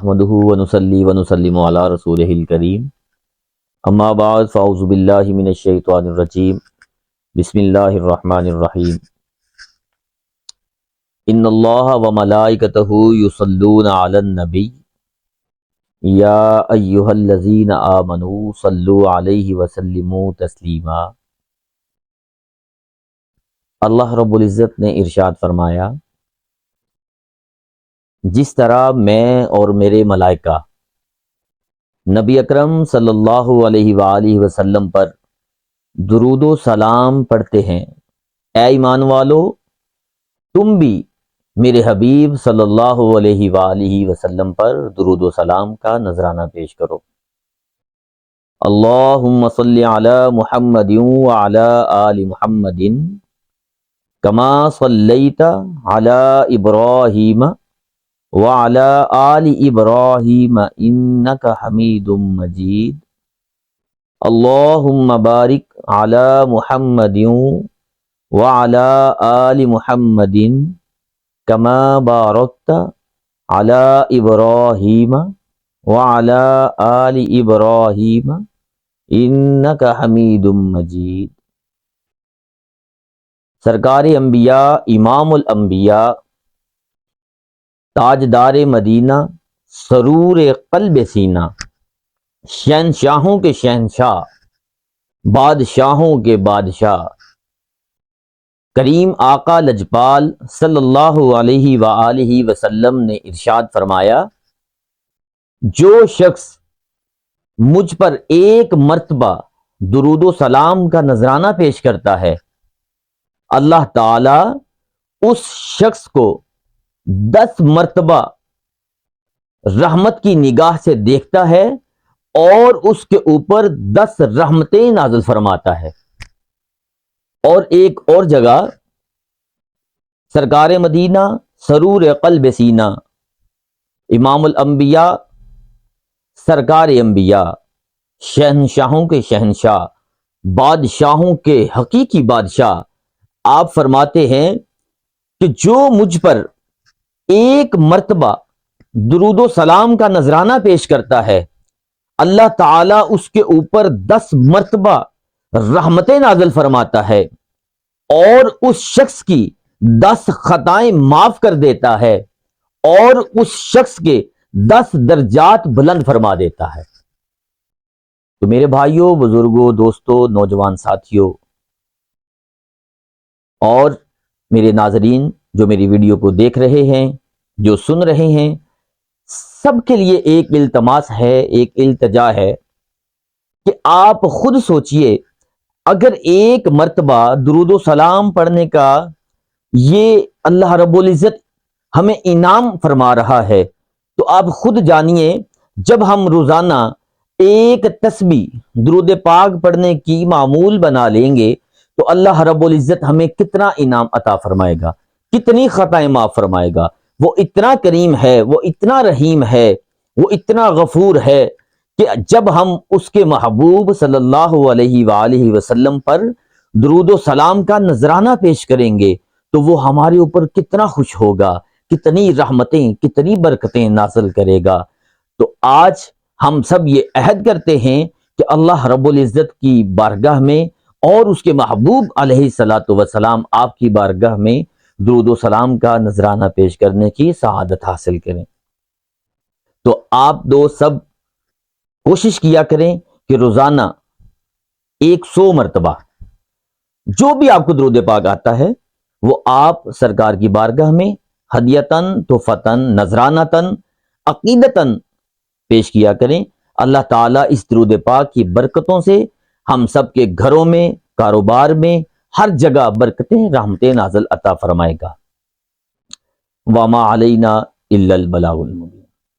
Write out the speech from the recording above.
نحمده ونصلي ونسلم على رسوله الكريم اما بعد فاعوذ باللہ من الشیطان الرجیم بسم اللہ الرحمن الرحیم ان اللہ وملائکتہ یصلون علی النبی یا ایہا الذین آمنوا صلوا علیہ وسلموا تسلیما۔ اللہ رب العزت نے ارشاد فرمایا، جس طرح میں اور میرے ملائکہ نبی اکرم صلی اللہ علیہ وآلہ وسلم پر درود و سلام پڑھتے ہیں، اے ایمان والو تم بھی میرے حبیب صلی اللہ علیہ وآلہ وسلم پر درود و سلام کا نذرانہ پیش کرو۔ اللہم صلی علی محمد وعلی آل محمد کما صلیت علی ابراہیم وعلی آل ابراہیم انک حمید مجید۔ اللہم بارک علی محمد وعلی آل محمد کما بارکت علی ابراہیم وعلی آل ابراہیم انک حمید مجید۔ سرکار انبیاء، امام الانبیاء، تاجدار مدینہ، سرور قلب سینہ، شہنشاہوں کے شہنشاہ، بادشاہوں کے بادشاہ، کریم آقا لجپال صلی اللہ علیہ وآلہ وسلم نے ارشاد فرمایا، جو شخص مجھ پر ایک مرتبہ درود و سلام کا نذرانہ پیش کرتا ہے، اللہ تعالی اس شخص کو 10 مرتبہ رحمت کی نگاہ سے دیکھتا ہے اور اس کے اوپر 10 رحمتیں نازل فرماتا ہے۔ اور ایک اور جگہ سرکار مدینہ، سرور قلب سینہ، امام الانبیاء، سرکار انبیاء، شہنشاہوں کے شہنشاہ، بادشاہوں کے حقیقی بادشاہ، آپ فرماتے ہیں کہ جو مجھ پر ایک مرتبہ درود و سلام کا نذرانہ پیش کرتا ہے، اللہ تعالیٰ اس کے اوپر 10 مرتبہ رحمتیں نازل فرماتا ہے اور اس شخص کی 10 خطائیں معاف کر دیتا ہے اور اس شخص کے 10 درجات بلند فرما دیتا ہے۔ تو میرے بھائیوں، بزرگوں، دوستوں، نوجوان ساتھیوں اور میرے ناظرین جو میری ویڈیو کو دیکھ رہے ہیں، جو سن رہے ہیں، سب کے لیے ایک التماس ہے، ایک التجا ہے کہ آپ خود سوچئے، اگر ایک مرتبہ درود و سلام پڑھنے کا یہ اللہ رب العزت ہمیں انعام فرما رہا ہے، تو آپ خود جانیے جب ہم روزانہ ایک تسبیح درود پاک پڑھنے کی معمول بنا لیں گے تو اللہ رب العزت ہمیں کتنا انعام عطا فرمائے گا، کتنی خطائیں معاف فرمائے گا۔ وہ اتنا کریم ہے، وہ اتنا رحیم ہے، وہ اتنا غفور ہے کہ جب ہم اس کے محبوب صلی اللہ علیہ وآلہ وسلم پر درود و سلام کا نذرانہ پیش کریں گے تو وہ ہمارے اوپر کتنا خوش ہوگا، کتنی رحمتیں، کتنی برکتیں نازل کرے گا۔ تو آج ہم سب یہ عہد کرتے ہیں کہ اللہ رب العزت کی بارگاہ میں اور اس کے محبوب علیہ الصلاۃ والسلام آپ کی بارگاہ میں درود و سلام کا نذرانہ پیش کرنے کی سعادت حاصل کریں۔ تو آپ دو سب کوشش کیا کریں کہ روزانہ 100 مرتبہ جو بھی آپ کو درود پاک آتا ہے وہ آپ سرکار کی بارگاہ میں ہدیتاً، تحفتاً، نذرانتاً، عقیدتاً پیش کیا کریں۔ اللہ تعالیٰ اس درود پاک کی برکتوں سے ہم سب کے گھروں میں، کاروبار میں، ہر جگہ برکتیں، رحمتیں نازل عطا فرمائے گا۔ وما علینا الا البلاغ المبین۔